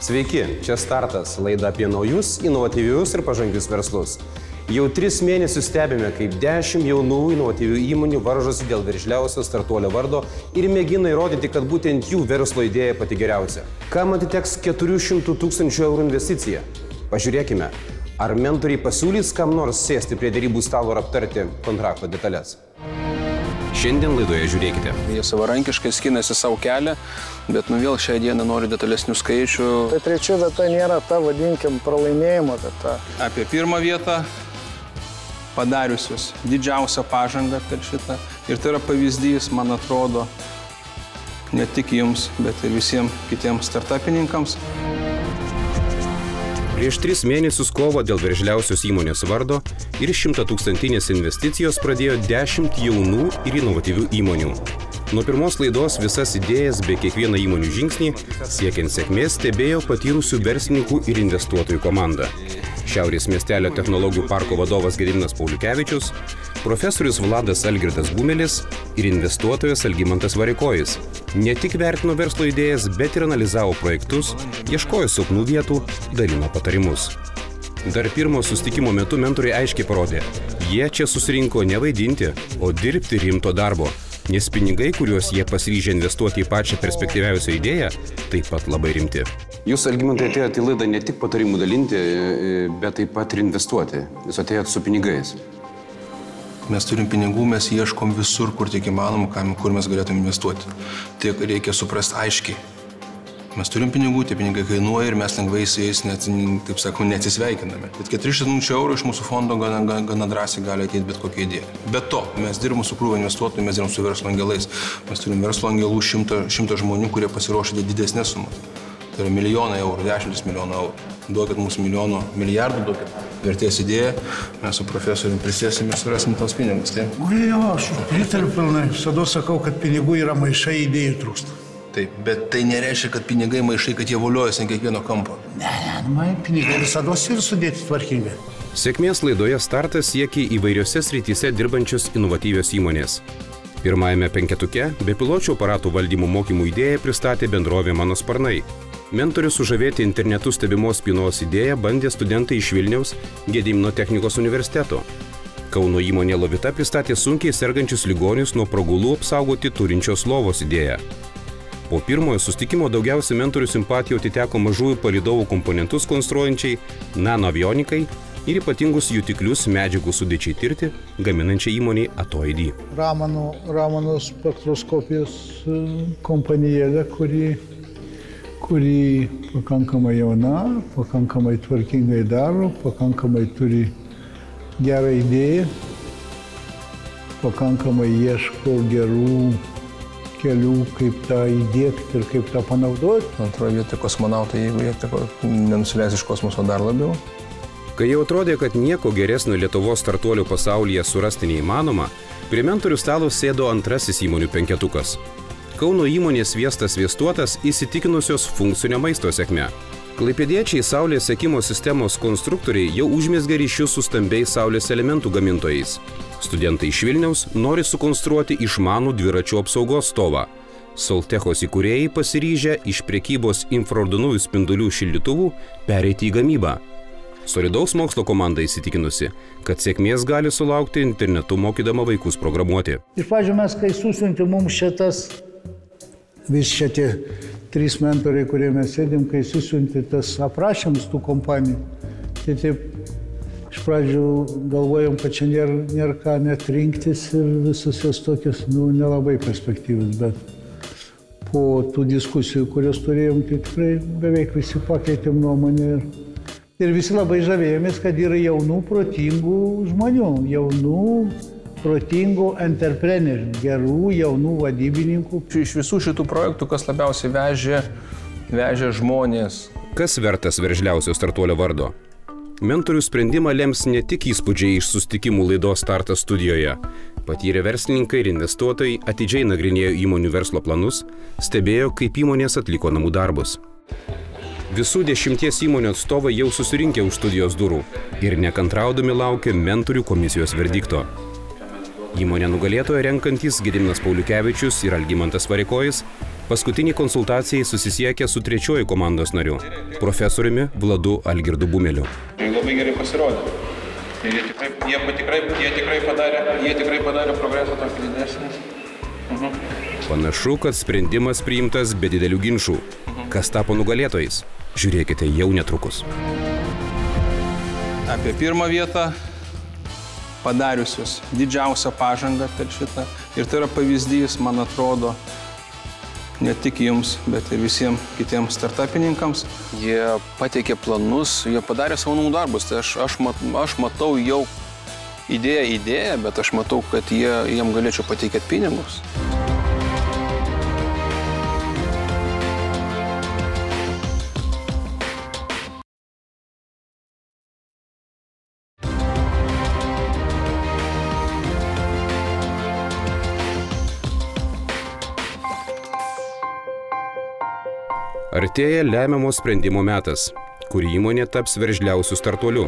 Sveiki, čia Startas, laida apie naujus, inovatyvius ir pažangius verslus. Jau 3 mėnesius stebime, kaip 10 jaunų inovatyvių įmonių varžosi dėl veržliausio startuolio vardo ir mėgina įrodyti, kad būtent jų verslo idėja pati geriausia. Kam atiteks 400 000 eurų investicija? Pažiūrėkime, ar mentoriai pasiūlys kam nors sėsti prie derybų stalo ir aptarti kontrakto detalės. Šiandien laidoje žiūrėkite. Jie savarankiškai skinasi savo kelią, bet vėl šią dieną nori detalesnių skaičių. Tai trečia vieta nėra ta, vadinkim, pralaimėjimo vieta. Apie pirmą vietą padariusius didžiausią pažangą per šitą. Ir tai yra pavyzdys, man atrodo, ne tik jums, bet ir visiems kitiems startupininkams. Prieš 3 mėnesius kovą dėl veržliausios įmonės vardo ir 100 000 investicijos pradėjo 10 jaunų ir inovatyvių įmonių. Nuo pirmos laidos visas idėjas bei kiekvieną įmonių žingsnį siekiant sėkmės stebėjo patyrusių verslininkų ir investuotojų komanda. Šiaurės miestelio technologijų parko vadovas Gediminas Pauliukevičius, profesorius Vladas Algirdas Bumelis ir investuotojas Algimantas Varikojis. Ne tik vertino verslo idėjas, bet ir analizavo projektus, ieškojo silpnų vietų, dalino patarimus. Dar pirmo susitikimo metu mentoriai aiškiai parodė, jie čia susirinko ne vaidinti, o dirbti rimto darbo, nes pinigai, kuriuos jie pasiryžę investuoti į pačią perspektyviausią idėją, taip pat labai rimti. Jūs, Algimantai, atėjote į laidą ne tik patarimų dalinti, bet taip pat ir investuoti. Jūs atėjote su pinigais. Mes turim pinigų, mes ieškom visur, kur tik įmanom, kur mes galėtume investuoti. Tik reikia suprasti aiškiai. Mes turim pinigų, tie pinigai kainuoja ir mes lengvai su jais, taip sakau, neatsisveikiname. Bet 400 000 eurų iš mūsų fondo gana drąsiai gali ateiti bet kokia idėja. Be to, mes dirbame su krūva investuotojų, mes dirbame su verslo angelais. Mes turim verslo angelų 100 žmonių, kurie pasiruošė didesnės sumas. Tai yra milijonai eurų, 10 milijonų eurų. Duokit mums milijonų, milijardų, duokit vertės idėją, mes su profesoriumi prisėsim ir surasim tos pinigus. Tai? Jo, aš pritariu pilnai. Visada sakau, kad pinigų yra maišai, idėjų trūksta. Taip, bet tai nereiškia, kad pinigai maišai, kad jie voliojasi ant kiekvieno kampo. Ne, pinigai visada ir sudėti tvarkingai. Sėkmės laidoje Startas siekia įvairiose srityse dirbančios inovatyvios įmonės. Pirmajame penketuke bepiločių aparatų valdymo mokymų idėją pristatė bendrovė Mano sparnai. Mentorius sužavėti internetu stebimos spynos idėją bandė studentai iš Vilniaus Gedimino technikos universiteto. Kauno įmonė Lovita pristatė sunkiai sergančius ligonius nuo pragulų apsaugoti turinčios lovos idėją. Po pirmojo susitikimo daugiausiai mentorių simpatijų atiteko mažųjų palydovų komponentus konstruojančiai nanoavionikai ir ypatingus jutiklius medžiagų sudėčiai tirti, gaminančiai įmoniai ATOID. Ramano spektroskopijos kompanijėlė, kuri pakankamai jauna, pakankamai tvarkingai daro, pakankamai turi gerą idėją, pakankamai ieško gerų kelių, kaip tą įdiegti ir kaip tą panaudoti. Antroje vietoje kosmonautai, jeigu jie nenusileis iš kosmoso dar labiau. Kai jau atrodė, kad nieko geresnio Lietuvos startuolių pasaulyje surasti neįmanoma, prie mentorių stalo sėdo antrasis įmonių penketukas. Kauno įmonės Sviestas Sviestuotas įsitikinusios funkcinio maisto sėkme. Klaipėdiečiai saulės sekimo sistemos konstruktoriai jau užmezgė ryšius su stambiais saulės elementų gamintojais. Studentai iš Vilniaus nori sukonstruoti išmanų dviračių apsaugos stovą. Soltechos įkūrėjai pasiryžę iš prekybos infraraudonųjų spindulių šildytuvų pereiti į gamybą. Solidaus mokslo komanda įsitikinusi, kad sėkmės gali sulaukti internetu mokydama vaikus programuoti. Iš pradžių mes, kai susiuntė mums šitas, vis šitie 3 mentoriai, kurie mes sėdėm, kai susiuntė tas aprašymus tų kompanijų, tai taip iš pradžių galvojom, kad čia nėra ką net rinktis ir visus jos tokius, nelabai perspektyvus, bet po tų diskusijų, kurias turėjom, tai tikrai beveik visi pakeitėm nuomonę ir visi labai žavėjomės, kad yra jaunų, protingų žmonių, jaunų, protingų entreprenerių, gerų, jaunų vadybininkų. Iš visų šitų projektų, kas labiausiai vežė žmonės. Kas vertas veržliausio startuolio vardo? Mentorių sprendimą lems ne tik įspūdžiai iš susitikimų laidos Startas studijoje. Patyrę verslininkai ir investuotojai atidžiai nagrinėjo įmonių verslo planus, stebėjo, kaip įmonės atliko namų darbus. Visų 10 įmonių atstovai jau susirinkę už studijos durų ir nekantraudami laukė mentorių komisijos verdikto. Įmonė nugalėtoja renkantis Gediminas Pauliukevičius ir Algimantas Varikojis paskutinį konsultacijai susisiekė su trečioju komandos nariu, profesoriumi Vladu Algirdu Bumeliu. Labai gerai pasirodė. Ir jie tikrai padarė progresą tokį didesnį. Panašu, kad sprendimas priimtas be didelių ginčų. Kas tapo nugalėtojais? Žiūrėkite jau netrukus. Apie pirmą vietą padariusius didžiausią pažangą per šitą. Ir tai yra pavyzdys, man atrodo, ne tik jums, bet ir visiems kitiems startupininkams. Jie pateikė planus, jie padarė savo namų darbus. Tai aš matau jau idėją, bet aš matau, kad jiem galėčiau pateikėti pinigus. Artėja lemiamo sprendimo metas, kur įmonė taps veržliausiu startuoliu.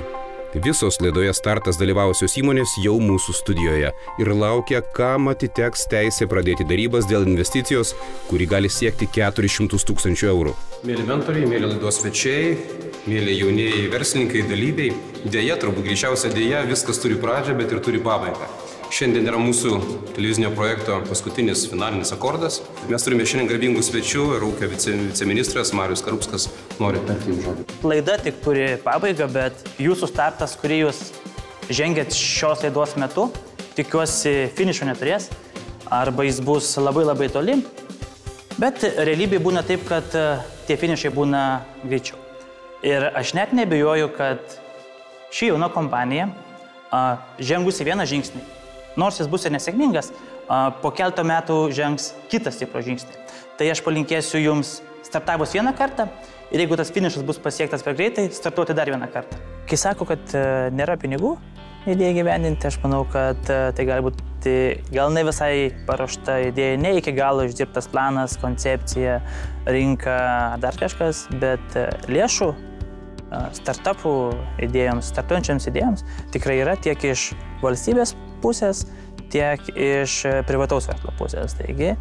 Visos laidoje Startas dalyvausios įmonės jau mūsų studijoje ir laukia, kam atiteks teisė pradėti darybas dėl investicijos, kuri gali siekti 400 000 eurų. Mėly mentoriai, mėly laidos svečiai, mėly jaunieji verslininkai, dalyviai, dėja, turbūt greičiausia dėja, viskas turi pradžią, bet ir turi pabaigą. Šiandien yra mūsų televizinio projekto paskutinis finalinis akordas. Mes turime šiandien garbingų svečių ir ūkio viceministras Marius Karupskas nori perti jums žodį. Laida tik turi pabaigą, bet jūsų startas, kurį jūs žengėt šios laidos metu, tikiuosi finišo neturės, arba jis bus labai toli. Bet realybėje būna taip, kad tie finišai būna greičiau. Ir aš net nebijoju, kad ši jauna kompanija žengusi vieną žingsnį, nors jis bus ir nesėkmingas, po kelto metų žengs kitą stiprų žingsnį. Tai aš palinkėsiu jums startavus vieną kartą ir jeigu tas finišas bus pasiektas per greitai, startuoti dar vieną kartą. Kai sako, kad nėra pinigų idėją gyvendinti, aš manau, kad tai gali būti gal ne visai paruošta idėja, ne iki galo išdirbtas planas, koncepcija, rinka, dar kažkas, bet lėšų startupų idėjoms, startuojančiams idėjoms tikrai yra tiek iš valstybės pusės, tiek iš privataus verslo pusės. Taigi,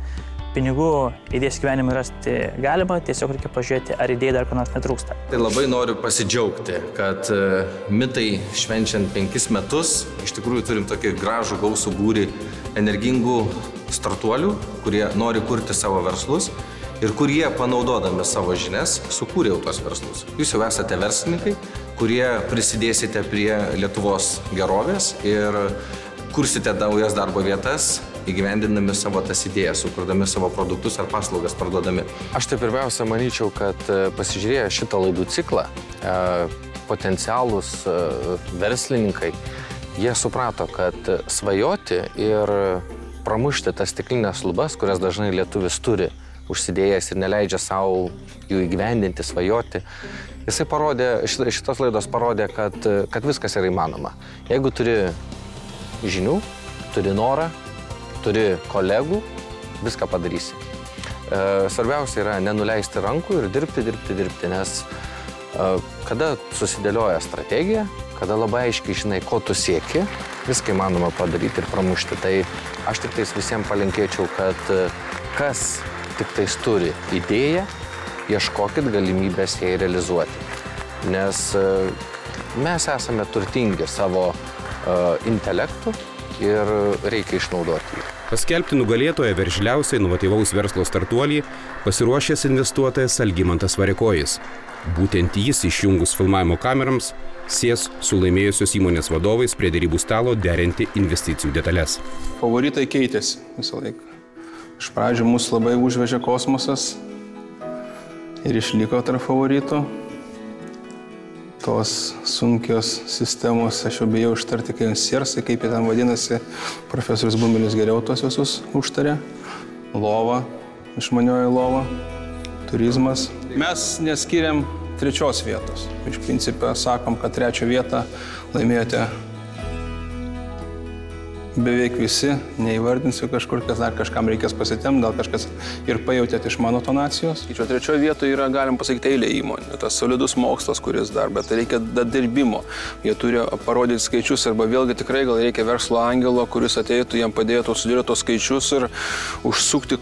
pinigų idėjos gyvenimui rasti galima, tiesiog reikia pažiūrėti, ar idėjai dar ko nors netrūksta. Tai labai noriu pasidžiaugti, kad mitai švenčiant 5 metus, iš tikrųjų turim tokį gražų gausų būrį energingų startuolių, kurie nori kurti savo verslus ir kurie, panaudodami savo žinias, sukūrė jau tos verslus. Jūs jau esate verslininkai, kurie prisidėsite prie Lietuvos gerovės ir kursite naujas darbo vietas, įgyvendindami savo tas idėjas, sukurdami savo produktus ar paslaugas parduodami. Aš tai pirmiausia manyčiau, kad pasižiūrėję šitą laidų ciklą, potencialūs verslininkai, jie suprato, kad svajoti ir pramušti tas stiklinės lubas, kurias dažnai lietuvis turi, užsidėjęs ir neleidžia savo jų įgyvendinti, svajoti. Jisai parodė, šitos laidos parodė, kad viskas yra įmanoma. Jeigu turi žinių, turi norą, turi kolegų, viską padarysi. Svarbiausia yra nenuleisti rankų ir dirbti, nes kada susidėlioja strategija, kada labai aiškiai žinai, ko tu sieki, viską įmanoma padaryti ir pramušti. Tai aš tik tais visiems palinkėčiau, kad kas tik tais turi idėją, ieškokit galimybės ją realizuoti. Nes mes esame turtingi savo intelektu ir reikia išnaudoti jį. Paskelbti nugalėtoją veržliausiai inovatyvaus verslo startuolį pasiruošęs investuotojas Algimantas Varikojis. Būtent jis išjungus filmavimo kamerams sės su laimėjusios įmonės vadovais prie derybų stalo derinti investicijų detalės. Favoritai keitėsi visą laiką. Iš pradžių mus labai užvežė kosmosas ir išliko tarp favoritų. Tos sunkios sistemos, aš jau bijau ištarti, kai sersai, kaip jie ten vadinasi, profesorius Bumelis geriau tos visus užtarė. Lova, išmanioji lova, turizmas. Mes neskiriam 3 vietos. Iš principio sakom, kad 3 vietą laimėjote beveik visi, neįvardinsiu kažkur, kas dar kažkam reikės pasitemti, gal kažkas ir pajautėt iš mano tonacijos. Trečioje vietoje yra, galim pasakyti, eilė įmonių. Tas solidus mokslas, kuris dar, bet reikia dirbimo. Jie turi parodyti skaičius arba vėlgi tikrai gal reikia verslo angelo, kuris ateitų, jam padėtų sudėti tos skaičius ir užsukti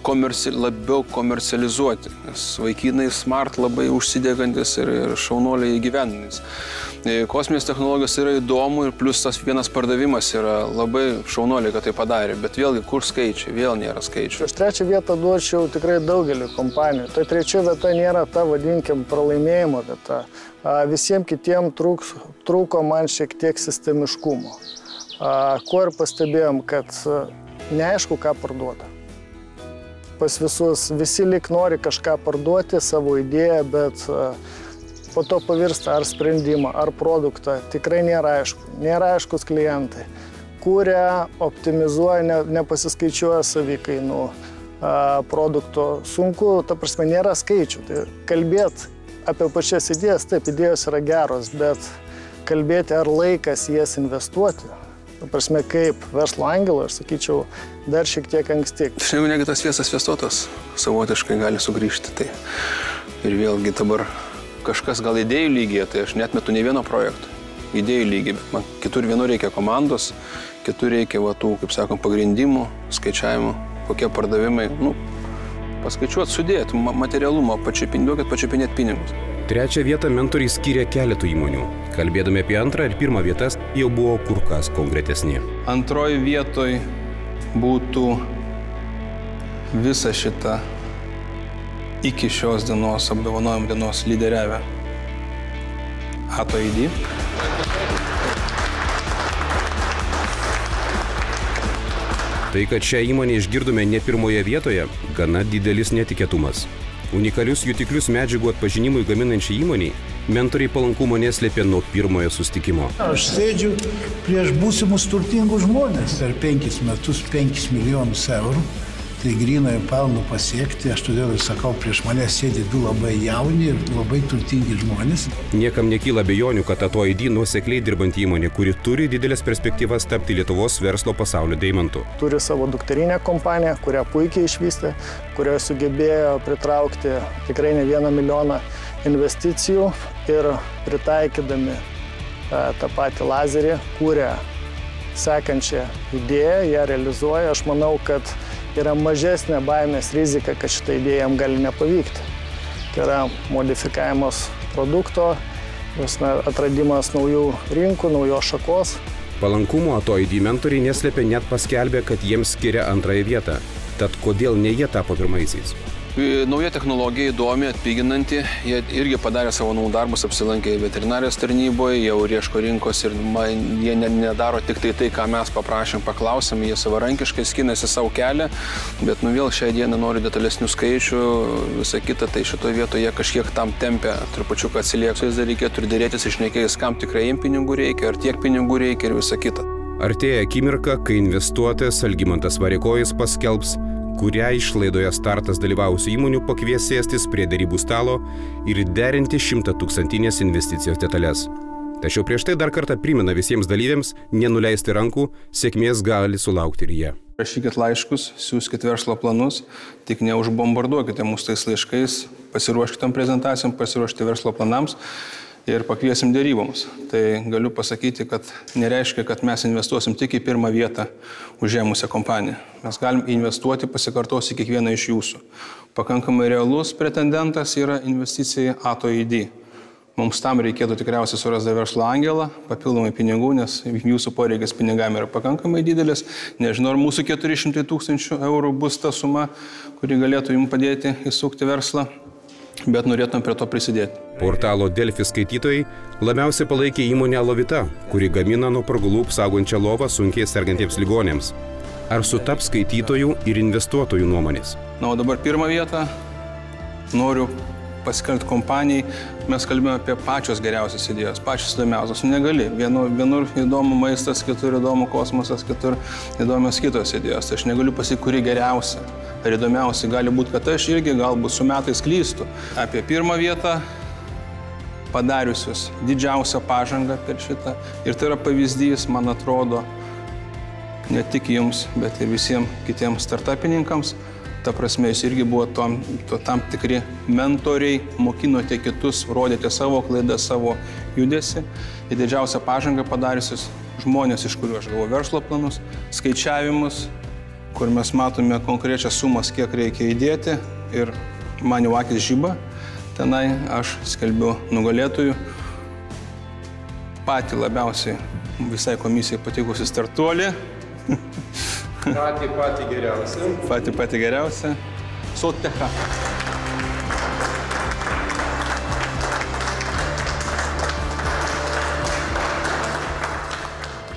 labiau komercializuoti. Nes vaikinai smart labai užsidėgantis ir šaunuoliai įgyvendintis. Kosminės technologijos yra įdomu ir plus tas vienas pardavimas yra labai šaunuoliai, kad tai padarė, bet vėlgi kur skaičiai, vėl nėra skaičių. Aš trečią vietą duočiau tikrai daugelį kompanijų. Tai trečia vieta nėra ta, vadinkim, pralaimėjimo vieta. Visiems kitiems trūko man šiek tiek sistemiškumo. Ko ir pastebėjom, kad neaišku, ką parduoda. Pas visus, visi lyg nori kažką parduoti, savo idėją, bet po to pavirsta ar sprendimą, ar produktą. Tikrai nėra aišku. Nėra aiškus klientai. Kūrė, optimizuoja, nepasiskaičiuoja savikainų produkto. Sunku, ta prasme, nėra skaičių. Tai kalbėti apie pačias idėjas, taip, idėjos yra geros, bet kalbėti, ar laikas jas investuoti, ta prasme, kaip verslo angelo, aš sakyčiau, dar šiek tiek anksti. Šiandien negi tas viesas investuotojas savotiškai gali sugrįžti. Tai. Ir vėlgi dabar kažkas gal idėjų lygyje, tai aš netmetu nei vieno projekto. Idėjų lygiai, bet man kitur vienur reikia komandos, kitur reikia tų, kaip sakom, pagrindimų, skaičiavimų, kokie pardavimai. Paskaičiuot, sudėti materialumą, duokit pačiupinėti pinigus. Trečią vietą mentoriai skyrė keletų įmonių. Kalbėdami apie antrą ir pirmą vietas jau buvo kur kas konkretesni. Antroji vietoj būtų visa šita iki šios dienos, apdovanojimo dienos lyderiavę ATOID. Tai, kad šią įmonę išgirdome ne pirmoje vietoje, gana didelis netikėtumas. Unikalius jutiklius medžiagų atpažinimui gaminančiai įmoniai mentoriai palankumo neslėpė nuo pirmojo susitikimo. Aš sėdžiu prieš būsimus turtingus žmonės per 5 metus 5 milijonus eurų. Tai grynojo pelno pasiekti, aš todėl ir sakau, prieš mane sėdi du labai jauni ir labai turtingi žmonės. Niekam nekyla abejonių, kad ATOID nuosekliai dirbanti įmonė, kuri turi didelės perspektyvas tapti Lietuvos verslo pasaulio deimantu. Turi savo dukterinę kompaniją, kurią puikiai išvystė, kurioje sugebėjo pritraukti tikrai ne 1 milijoną investicijų ir pritaikydami tą patį lazerį, kūrė sekančią idėją, ją realizuoja. Aš manau, kad yra mažesnė baimės rizika, kad šitą idėją jam gali nepavykti. Tai yra modifikavimas produkto, atradimas naujų rinkų, naujos šakos. Palankumo ATOID mentoriai neslėpė net paskelbė, kad jiems skiria antrąją vietą. Tad kodėl ne jie tapo pirmaisiais? Nauja technologija įdomi, atpiginanti. Jie irgi padarė savo namų darbus, apsilankė veterinarijos tarnyboje, jau ieško rinkos ir jie nedaro tik tai, ką mes paprašėm, paklausėm, jie savarankiškai skinasi savo kelią, bet vėl šią dieną noriu detalesnių skaičių, visą kitą, tai šitoje vietoje jie kažkiek tam tempia, trupučiuką atsilieka. Vis dar reikėtų ir dėrėtis išnekėjus, kam tikrai jiems pinigų reikia, ar tiek pinigų reikia ir visą kitą. Artėja akimirka, kai investuotojas Algimantas Variakojis paskelbs, kurią išlaidoje startas dalyvavusių įmonių pakvies sėstis prie derybų stalo ir derinti 100-tūkstantinės investicijos detalės. Tačiau prieš tai dar kartą primena visiems dalyviams nenuleisti rankų, sėkmės gali sulaukti ir jie. Rašykit laiškus, siūskit verslo planus, tik neužbombarduokite mūsų tais laiškais, pasiruoškite tam prezentacijom, pasiruoškite verslo planams ir pakviesim dėryboms. Tai galiu pasakyti, kad nereiškia, kad mes investuosim tik į pirmą vietą užėmusią kompaniją. Mes galim investuoti, pasikartosiu kiekvieną iš jūsų. Pakankamai realus pretendentas yra investicija ATOID. Mums tam reikėtų tikriausiai surasti verslo angelą, papildomai pinigų, nes jūsų poreikis pinigam yra pakankamai didelis. Nežinau, ar mūsų 400 000 eurų bus ta suma, kuri galėtų jums padėti įsukti verslą, bet norėtum prie to prisidėti. Portalo Delfi skaitytojai labiausiai palaikė įmonę Lovita, kuri gamina nuo pragulų saugančią lovą sunkiai sergantiems ligonėms. Ar sutaps skaitytojų ir investuotojų nuomonės? Na, o dabar pirmą vietą noriu paskelbti kompanijai. Mes kalbėjome apie pačios geriausias idėjas, pačios įdomiausios. Negali. Vienur įdomu maistas, kitur įdomu kosmosas, kitur įdomios kitos idėjos. Tai aš negaliu pasakyti, kuri geriausia ar įdomiausia. Gali būti, kad aš irgi galbūt su metais klystu. Apie pirmą vietą padariusius didžiausią pažangą per šitą. Ir tai yra pavyzdys, man atrodo, ne tik jums, bet ir visiems kitiems startupininkams. Ta prasme, jūs irgi buvo tam tikri mentoriai, mokinote kitus, rodėte savo klaidą, savo judesį. Ir didžiausią pažangą padariusius žmonės, iš kurių aš gavau verslo planus, skaičiavimus, kur mes matome konkrečias sumas, kiek reikia įdėti. Ir man jau akis žiba, tenai aš skelbiu nugalėtojų. Patį labiausiai visai komisijai patikusi startuolį. Patį geriausią. Patį geriausią. Soltecha.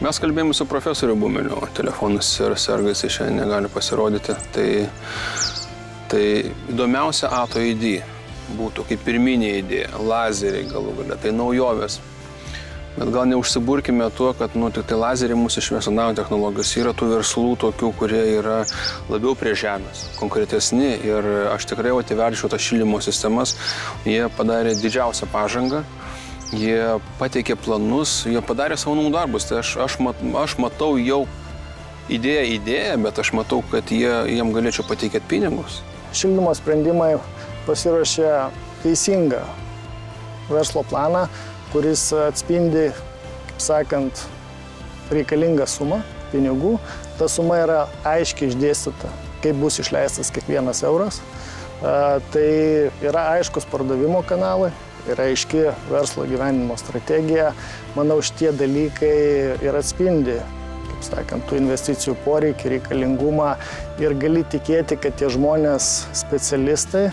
Mes kalbėjome su profesoriu Bumeliu, telefonas ir sergas šiandien negali pasirodyti. Tai įdomiausia ATOID būtų kaip pirminė idėja, lazeriai galų galia, tai naujovės. Bet gal neužsiburkime tuo, kad tik tai lazeriai mūsų išves nanotechnologijos. Yra tų verslų tokių, kurie yra labiau prie žemės, konkretesni. Ir aš tikrai atverčiau tas šildymo sistemas. Jie padarė didžiausią pažangą. Jie pateikė planus, jie padarė savo namų darbus. Tai aš matau jau idėją, bet aš matau, kad jiem galėčiau pateikėti pinigus. Šildymo sprendimai pasiruošė teisingą verslo planą, kuris atspindi, kaip sakant, reikalingą sumą pinigų. Ta suma yra aiškiai išdėstyta, kaip bus išleistas kiekvienas euras. Tai yra aiškus pardavimo kanalai, yra aiški verslo gyvenimo strategija. Manau, šitie dalykai ir atspindi, kaip sakant, tų investicijų poreikį, reikalingumą ir gali tikėti, kad tie žmonės, specialistai,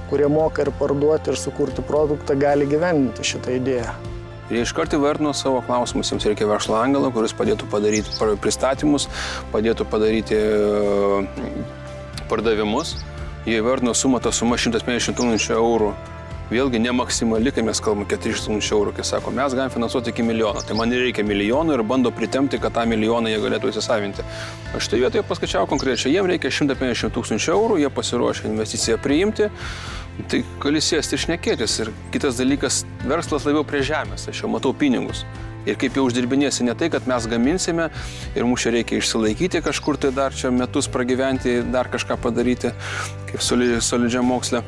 kurie moka ir parduoti ir sukurti produktą, gali gyvendinti šitą idėją. Jie iškart įvardino savo klausimus, jiems reikia verslo angelą, kuris padėtų padaryti pristatymus, padėtų padaryti pardavimus. Jie įvardino sumą, ta suma 150 tūkstančių eurų. Vėlgi ne maksimali, kai mes kalbame 400 tūkstančių eurų, kai sako, mes galim finansuoti iki milijono. Tai man reikia milijonų ir bando pritempti, kad tą milijoną jie galėtų įsisavinti. Aš tai vietoje paskaičiau konkrečiai, jiems reikia 150 tūkstančių eurų, jie pasiruošę investiciją priimti. Tai gali sėsti ir šnekėtis. Ir kitas dalykas, verslas labiau prie žemės, aš jau matau pinigus. Ir kaip jau uždirbinėsi ne tai, kad mes gaminsime ir mums čia reikia išsilaikyti kažkur, tai dar čia metus pragyventi, dar kažką padaryti, kaip solidžiam moksle.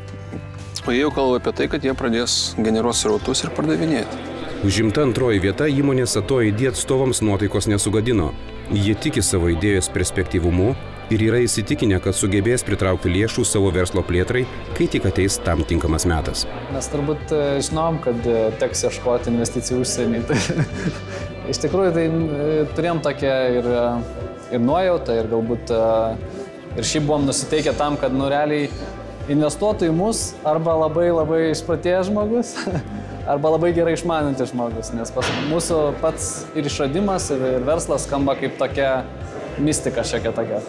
O jie jau kalba apie tai, kad jie pradės generuoti srautus ir pardavinėti. Užimta antroji vieta įmonės ATOID atstovams nuotaikos nesugadino. Jie tiki savo idėjos perspektyvumu ir yra įsitikinę, kad sugebės pritraukti lėšų savo verslo plėtrai, kai tik ateis tam tinkamas metas. Mes turbūt žinom, kad teks ieškoti investicijų užsienį. Iš tikrųjų, tai turėjom tokią ir nuojautą, ir galbūt ir šiaip buvom nusiteikę tam, kad realiai investuotų į mus arba labai išprotėjęs žmogus, arba labai gerai išmanantis žmogus, nes mūsų pats ir išradimas, ir verslas skamba kaip tokia mistika šiokia tokia.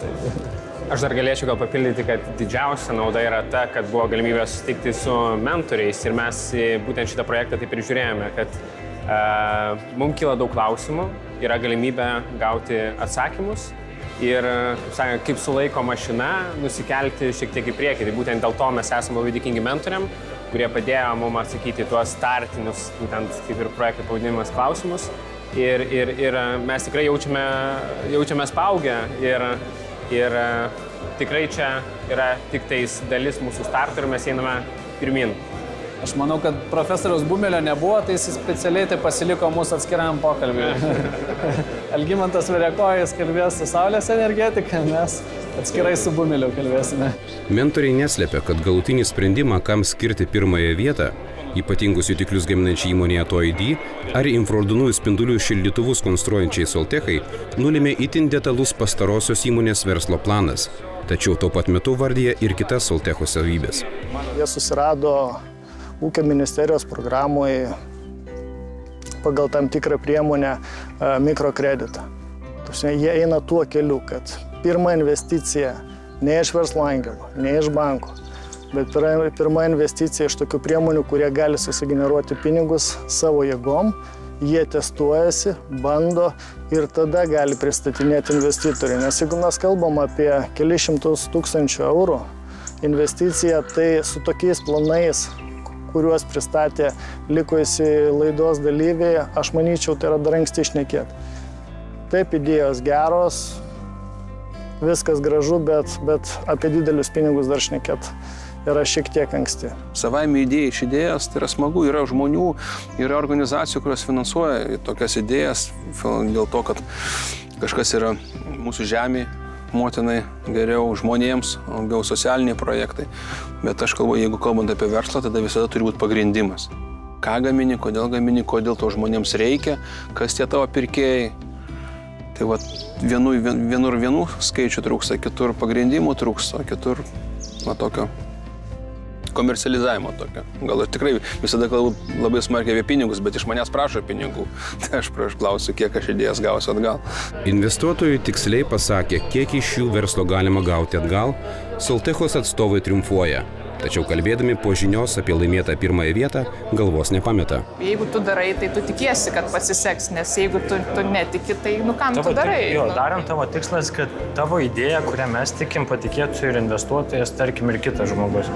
Aš dar galėčiau gal papildyti, kad didžiausia nauda yra ta, kad buvo galimybė susitikti su mentoriais ir mes būtent šitą projektą taip ir žiūrėjome, kad mums kyla daug klausimų, yra galimybė gauti atsakymus ir, kaip su laiko mašina, nusikelti šiek tiek į priekį. Tai būtent dėl to mes esame labai dėkingi mentoriam, kurie padėjo mums atsakyti tuos startinius, būtent kaip ir projekto pavadinimas, klausimus. Ir mes tikrai jaučiamės paaugę ir tikrai čia yra tik tais dalis mūsų starto ir mes einame pirmin. Aš manau, kad profesoriaus Bumelio nebuvo, tai jis specialiai tai pasiliko mūsų atskiram pokalbiui. Algimantas Verekojus kalbės su Saulės energetika, mes atskirai su Bumeliu kalbėsime. Mentoriai neslėpia, kad galutinį sprendimą, kam skirti pirmąją vietą, ypatingus jutiklius gaminančiai įmonėje ATOID ar infraraudonųjų spindulių šildytuvus konstruojančiai Soltechai, nulėmė itin detalus pastarosios įmonės verslo planas. Tačiau tuo pat metu vardyja ir kitas Soltecho savybės. Jie susirado Ūkio ministerijos programoje pagal tam tikrą priemonę mikrokreditą. Jie eina tuo keliu, kad pirma investicija ne iš verslo angelo, ne iš banko, bet pirma investicija iš tokių priemonių, kurie gali susigeneruoti pinigus savo jėgom, jie testuojasi, bando ir tada gali pristatinėti investitoriai. Nes jeigu mes kalbam apie kelius šimtus tūkstančių eurų investiciją, tai su tokiais planais, kuriuos pristatė likusi laidos dalyviai, aš manyčiau, tai yra dar anksti šnekėti. Taip, idėjos geros, viskas gražu, bet apie didelius pinigus dar šnekėt yra šiek tiek anksti. Savaime idėja iš idėjas, tai yra smagu, yra žmonių, yra organizacijų, kurios finansuoja tokias idėjas dėl to, kad kažkas yra mūsų žemė, motinai geriau, žmonėms, daugiau socialiniai projektai. Bet aš kalbu, jeigu kalbant apie verslą, tada visada turi būti pagrindimas. Ką gamini, kodėl to žmonėms reikia, kas tie tavo pirkėjai. Tai va, vienur vienų skaičių trūksta, kitur pagrindimų trūksta, kitur tokio komercializavimo tokio. Gal aš tikrai visada kalbu labai smarkiai apie pinigus, bet iš manęs prašo pinigų. Tai aš klausiu, kiek aš idėjas gausiu atgal. Investuotojai tiksliai pasakė, kiek iš jų verslo galima gauti atgal, Soltechos atstovai triumfuoja. Tačiau kalbėdami po žinios apie laimėtą pirmąją vietą, galvos nepameta. Jeigu tu darai, tai tu tikiesi, kad pasiseks, nes jeigu tu netiki, tai kam tu darai? Darant tavo tikslas, kad tavo idėja, kurią mes tikim, patikėtų ir investuotojas, tarkim, ir kitas žmogus.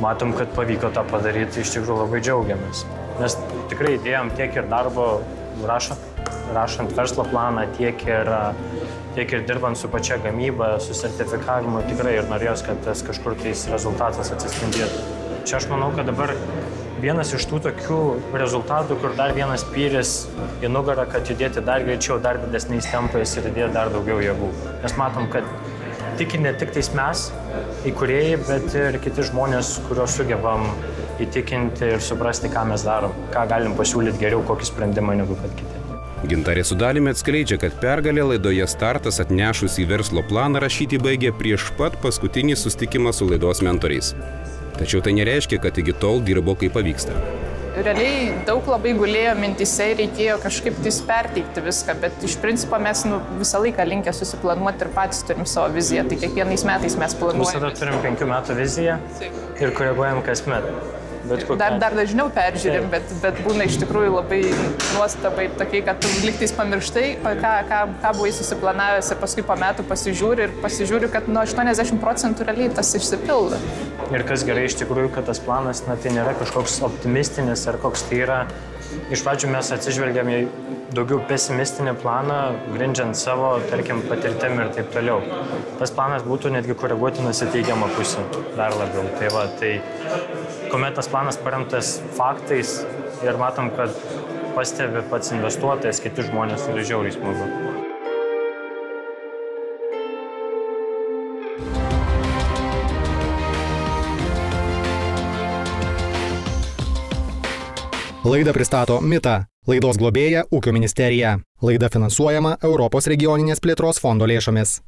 Matom, kad pavyko tą padaryti, iš tikrųjų labai džiaugiamės. Nes tikrai įdėjom tiek ir darbo rašant verslo planą, tiek ir dirbant su pačia gamyba, su sertifikavimu, tikrai ir norėjos, kad tas kažkur tais rezultatas atsispindėtų. Čia aš manau, kad dabar vienas iš tų tokių rezultatų, kur dar vienas pyris į nugarą, kad judėti dar greičiau, dar didesniais tempais ir įdėti dar daugiau jėgų. Mes matom, kad tiki ne tik tais mes, įkūrėjai, bet ir kiti žmonės, kuriuos sugebam įtikinti ir suprasti, ką mes darom, ką galim pasiūlyti geriau, kokį sprendimą negu kad kiti. Gintarė Sudalimi atskleidžia, kad pergalė laidoje Startas atnešus į verslo planą rašyti baigė prieš pat paskutinį susitikimą su laidos mentoriais. Tačiau tai nereiškia, kad iki tol dirbo kaip pavyksta. Realiai daug labai gulėjo mintyse ir reikėjo kažkaip tais perteikti viską, bet iš principo mes visą laiką linkę susiplanuoti ir patys turim savo viziją, tai kiekvienais metais mes planuojame. Visada turim 5 metų viziją ir koreguojam kasmet. Dar dažniau peržiūrim, bet būna iš tikrųjų labai nuostabai tokiai, kad tu lygtais pamirštai, ką buvai susiplanavęs ir paskui po metų pasižiūri, kad nuo 80% realiai tas išsipildo. Ir kas gerai iš tikrųjų, kad tas planas, tai nėra kažkoks optimistinis ar koks tai yra. Iš pradžių mes atsižvelgiam į daugiau pesimistinį planą, grindžiant savo, tarkim, patirtim ir taip toliau. Tas planas būtų netgi koreguotinas į teigiamą pusę dar labiau. Tai kuomet tas planas paremtas faktais ir matom, kad pastebi pats investuotojas, kiti žmonės, tai žiauriai smagu. Laidą pristato Mita, laidos globėja Ūkio ministerija. Laida finansuojama Europos regioninės plėtros fondo lėšomis.